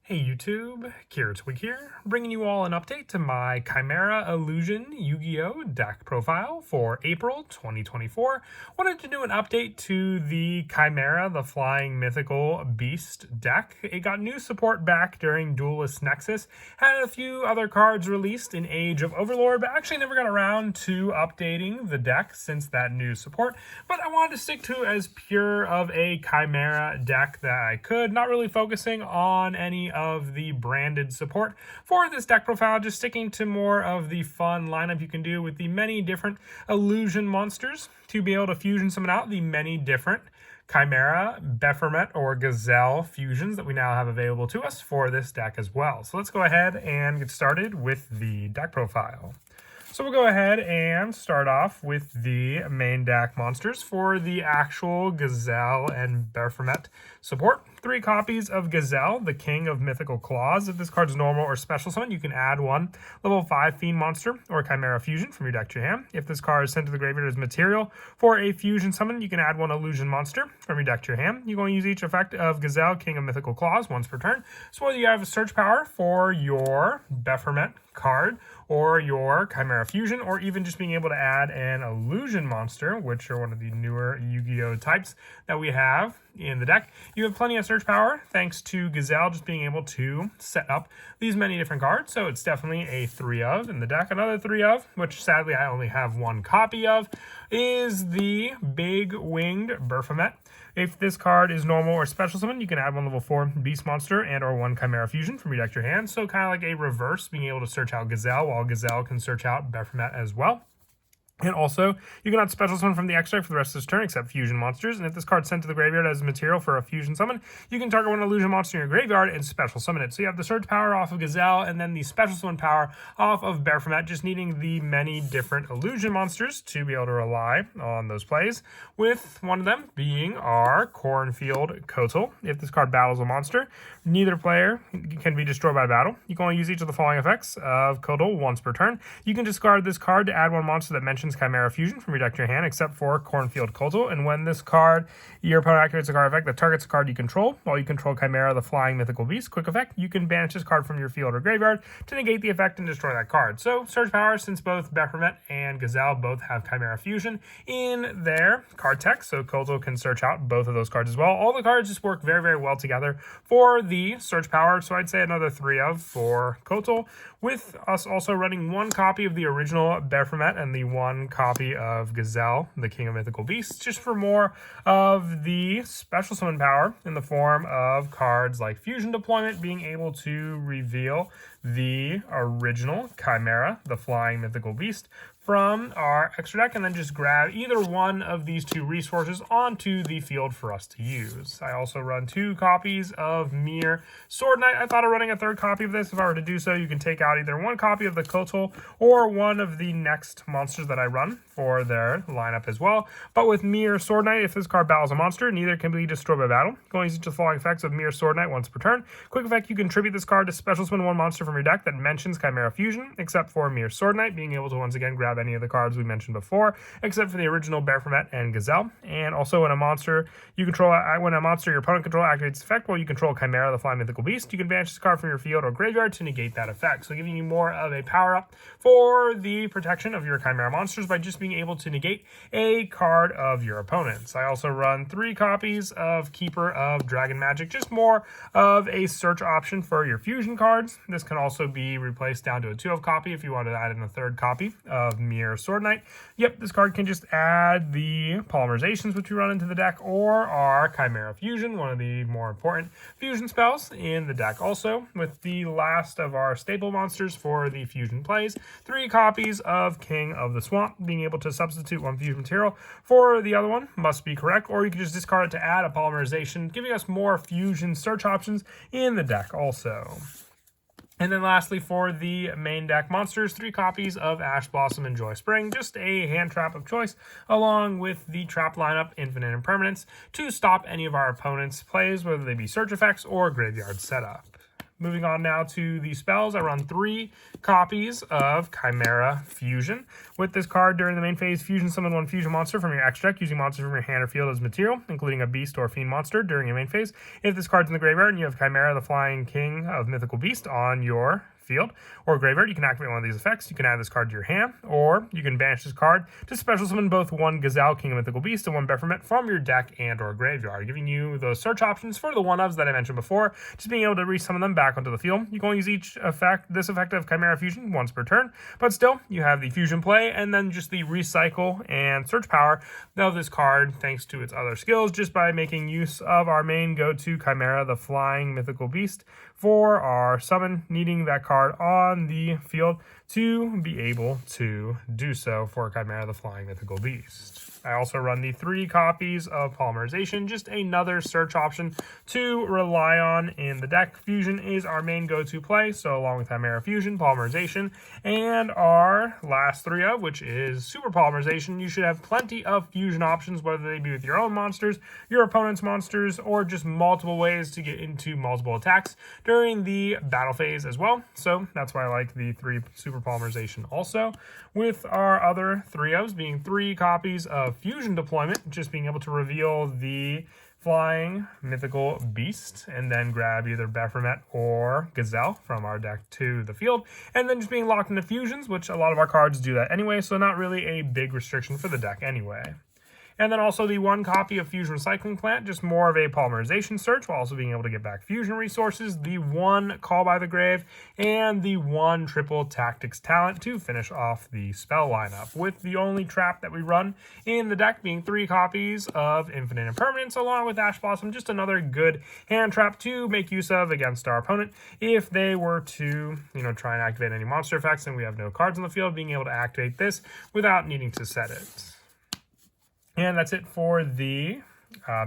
Hey YouTube, Twig here, bringing you all an update to my Chimera Illusion Yu-Gi-Oh! Deck profile for April 2024. Wanted to do an update to the Chimera, the Flying Mythical Beast deck. It got new support back during Duelist Nexus, had a few other cards released in Age of Overlord, but actually never got around to updating the deck since that new support. But I wanted to stick to as pure of a Chimera deck that I could, not really focusing on any of the branded support for this deck profile, just sticking to more of the fun lineup you can do with the many different illusion monsters to be able to fusion summon out the many different Chimera, Baphomet, or Gazelle fusions that we now have available to us for this deck as well. So let's go ahead and get started with the deck profile. So we'll go ahead and start off with the main deck monsters for the actual Gazelle and Baphomet support. 3 copies of Gazelle, the King of Mythical Claws. If this card's normal or special summon, you can add 1 level 5 Fiend monster or Chimera fusion from your deck to your hand. If this card is sent to the graveyard as material for a fusion summon, you can add 1 illusion monster from your deck to your hand. You're going to use each effect of Gazelle, King of Mythical Claws once per turn. So whether you have a search power for your Baphomet card or your Chimera fusion, or even just being able to add an illusion monster, which are one of the newer Yu-Gi-Oh types that we have in the deck, you have plenty of search power thanks to Gazelle just being able to set up these many different cards. So it's definitely a 3 of in the deck. Another 3 of, which sadly I only have 1 copy of, is the Big Winged Baphomet. If this card is normal or special summon, you can add 1 level 4 Beast Monster and or 1 Chimera Fusion from your deck to your hand. So kind of like a reverse, being able to search out Gazelle while Gazelle can search out Baphomet as well. And also, you cannot special summon from the extract for the rest of this turn except fusion monsters. And if this card's sent to the graveyard as material for a fusion summon, you can target 1 illusion monster in your graveyard and special summon it. So you have the search power off of Gazelle and then the special summon power off of Baphomet, just needing the many different illusion monsters to be able to rely on those plays, with one of them being our Cornfield Kotal. If this card battles a monster, neither player can be destroyed by battle. You can only use each of the following effects of Kotal once per turn. You can discard this card to add 1 monster that mentions Chimera Fusion from your deck to your hand, except for Cornfield Kotal. And when this card, your opponent activates a card effect that targets a card you control, while you control Chimera, the Flying Mythical Beast, quick effect, you can banish this card from your field or graveyard to negate the effect and destroy that card. So search power, since both Baphomet and Gazelle both have Chimera Fusion in their card text, so Kotal can search out both of those cards as well. All the cards just work very, very well together for the search power, so I'd say another 3 of for Kotal, with us also running 1 copy of the original Baphomet and the 1 copy of Gazelle, the King of Mythical Beasts, just for more of the special summon power in the form of cards like Fusion Deployment, being able to reveal the original Chimera, the Flying Mythical Beast, from our extra deck, and then just grab either one of these 2 resources onto the field for us to use. I also run 2 copies of Mir Sword Knight. I thought of running a 3rd copy of this. If I were to do so, you can take out either 1 copy of the Kotal or 1 of the next monsters that I run for their lineup as well. But with Mir Sword Knight, if this card battles a monster, neither can be destroyed by battle. Going to use the following effects of Mir Sword Knight once per turn. Quick effect, you can tribute this card to special summon 1 monster from your deck that mentions Chimera Fusion, except for Mir Sword Knight, being able to once again grab any of the cards we mentioned before, except for the original Baphomet and Gazelle. And also when a monster you control, when a monster your opponent control activates effect while you control Chimera, the Flying Mythical Beast, you can banish this card from your field or graveyard to negate that effect. So giving you more of a power up for the protection of your Chimera monsters by just being able to negate a card of your opponent's. I also run 3 copies of Keeper of Dragon Magic, just more of a search option for your fusion cards. This can also be replaced down to a 2 of copy if you want to add in a 3rd copy of Mir Sword Knight. Yep, this card can just add the polymerizations which we run into the deck, or our Chimera Fusion, one of the more important fusion spells in the deck. Also, with the last of our staple monsters for the fusion plays, 3 copies of King of the Swamp. Being able to substitute 1 fusion material for the other one must be correct, or you can just discard it to add a polymerization, giving us more fusion search options in the deck also. And then lastly, for the main deck monsters, 3 copies of Ash Blossom and Joy Spring, just a hand trap of choice, along with the trap lineup Infinite Impermanence, to stop any of our opponent's plays, whether they be search effects or graveyard setup. Moving on now to the spells, I run 3 copies of Chimera Fusion. With this card, during the main phase, fusion summon 1 fusion monster from your extra deck using monsters from your hand or field as material, including a beast or fiend monster during your main phase. If this card's in the graveyard and you have Chimera, the Flying King of Mythical Beast, on your field or graveyard, you can activate one of these effects. You can add this card to your hand, or you can banish this card to special summon both 1 Gazelle, King of Mythical Beast, and 1 Bephomet from your deck and or graveyard, giving you those search options for the 1-ofs that I mentioned before, just being able to resummon them back onto the field. You can only use this effect of Chimera Fusion once per turn, but still, you have the fusion play, and then just the recycle and search power of this card, thanks to its other skills, just by making use of our main go-to Chimera, the Flying Mythical Beast, for our summon, needing that card on the field to be able to do so for Chimera, the Flying Mythical Beast. I also run the 3 copies of Polymerization, just another search option to rely on in the deck. Fusion is our main go-to play, so along with Chimera Fusion, Polymerization, and our last 3 of, which is Super Polymerization, you should have plenty of fusion options, whether they be with your own monsters, your opponent's monsters, or just multiple ways to get into multiple attacks during the battle phase as well. So that's why I like the 3 Super Polymerization also, with our other 3-ofs being 3 copies of Fusion Deployment, just being able to reveal the Flying Mythical Beast and then grab either Bephomet or Gazelle from our deck to the field, and then just being locked into fusions, which a lot of our cards do that anyway, so not really a big restriction for the deck anyway. And then also the 1 copy of Fusion Recycling Plant, just more of a polymerization search, while also being able to get back fusion resources, the 1 Call by the Grave, and the 1 Triple Tactics Talent to finish off the spell lineup, with the only trap that we run in the deck being 3 copies of Infinite Impermanence, along with Ash Blossom, just another good hand trap to make use of against our opponent if they were to, try and activate any monster effects and we have no cards on the field, being able to activate this without needing to set it. And that's it for the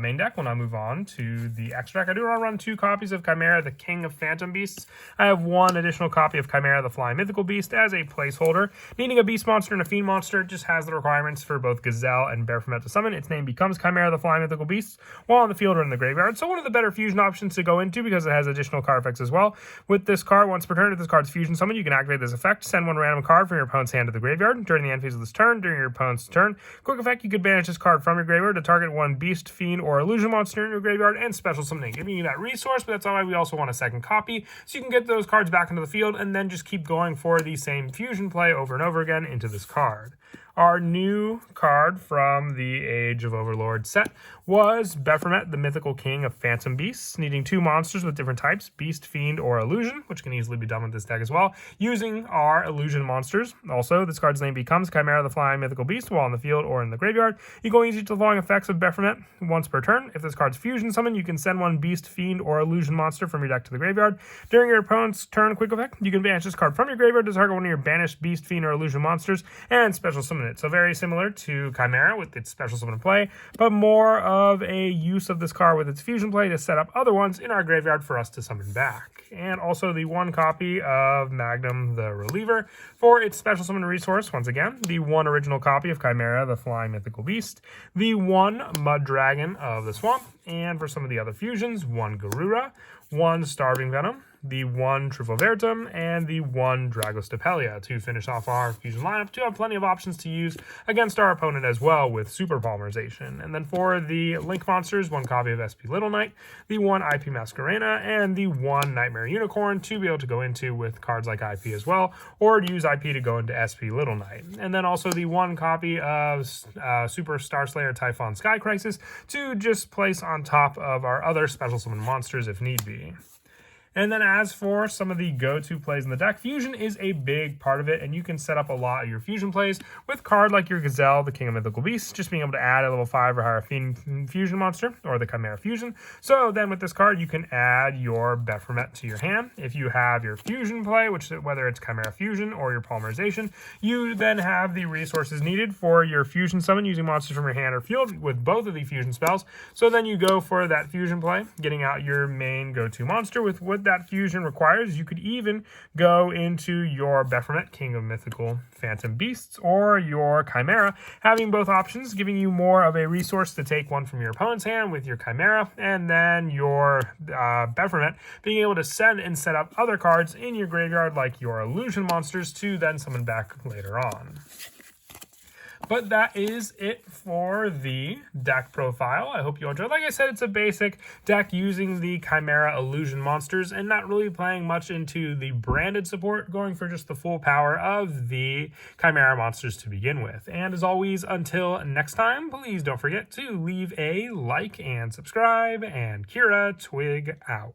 main deck. We'll now move on to the extra deck. I do want to run 2 copies of Chimera, the King of Phantom Beasts. I have 1 additional copy of Chimera, the Flying Mythical Beast, as a placeholder. Needing a Beast monster and a Fiend monster, just has the requirements for both Gazelle and Bephomet to summon. Its name becomes Chimera, the Flying Mythical Beast, while on the field or in the graveyard. So one of the better fusion options to go into, because it has additional card effects as well. With this card, once per turn, if this card's fusion summon, you can activate this effect. Send 1 random card from your opponent's hand to the graveyard. During the end phase of this turn, during your opponent's turn, quick effect, you could banish this card from your graveyard to target 1 Beast, Fiend, or Illusion monster in your graveyard and special summoning, giving you that resource, but that's why we also want a 2nd copy, so you can get those cards back into the field and then just keep going for the same fusion play over and over again into this card. Our new card from the Age of Overlord set was Bephomet, the Mythical King of Phantom Beasts, needing 2 monsters with different types, Beast, Fiend, or Illusion, which can easily be done with this deck as well, using our Illusion monsters. Also, this card's name becomes Chimera, the Flying Mythical Beast, while in the field or in the graveyard. You can only use the following effects of Bephomet once per turn. If this card's fusion summon, you can send 1 Beast, Fiend, or Illusion monster from your deck to the graveyard. During your opponent's turn, quick effect, you can banish this card from your graveyard to target one of your banished Beast, Fiend, or Illusion monsters and special summon it. So very similar to Chimera with its special summon play, but more of a use of this card with its fusion play to set up other ones in our graveyard for us to summon back. And also the 1 copy of Magnum the Reliever for its special summon resource, once again, the 1 original copy of Chimera, the Flying Mythical Beast, the 1 Mud Dragon of the Swamp, and for some of the other fusions, 1 Garura, 1 Starving Venom, the 1 Truffaut Vertum, and the 1 Dragostapelia to finish off our fusion lineup, to have plenty of options to use against our opponent as well with Super Polymerization. And then for the Link monsters, 1 copy of SP Little Knight, the 1 IP Masquerena, and the 1 Nightmare Unicorn to be able to go into with cards like IP as well, or to use IP to go into SP Little Knight. And then also the 1 copy of Super Star Slayer Typhon Sky Crisis to just place on top of our other special summon monsters if need be. And then as for some of the go-to plays in the deck, Fusion is a big part of it, and you can set up a lot of your Fusion plays with card like your Gazelle, the King of Mythical Beasts, just being able to add a level 5 or higher Fusion monster, or the Chimera Fusion. So then with this card, you can add your Bephomet to your hand. If you have your Fusion play, which whether it's Chimera Fusion or your Polymerization, you then have the resources needed for your Fusion summon using monsters from your hand or field with both of the Fusion spells. So then you go for that Fusion play, getting out your main go-to monster with what that fusion requires. You could even go into your Baphomet, King of Mythical Phantom Beasts, or your Chimera, having both options, giving you more of a resource to take one from your opponent's hand with your Chimera, and then your Baphomet being able to send and set up other cards in your graveyard, like your illusion monsters, to then summon back later on. But that is it for the deck profile. I hope you enjoyed. Like I said, it's a basic deck using the Chimera illusion monsters and not really playing much into the branded support, going for just the full power of the Chimera monsters to begin with. And as always, until next time, please don't forget to leave a like and subscribe, and Kira Twig out.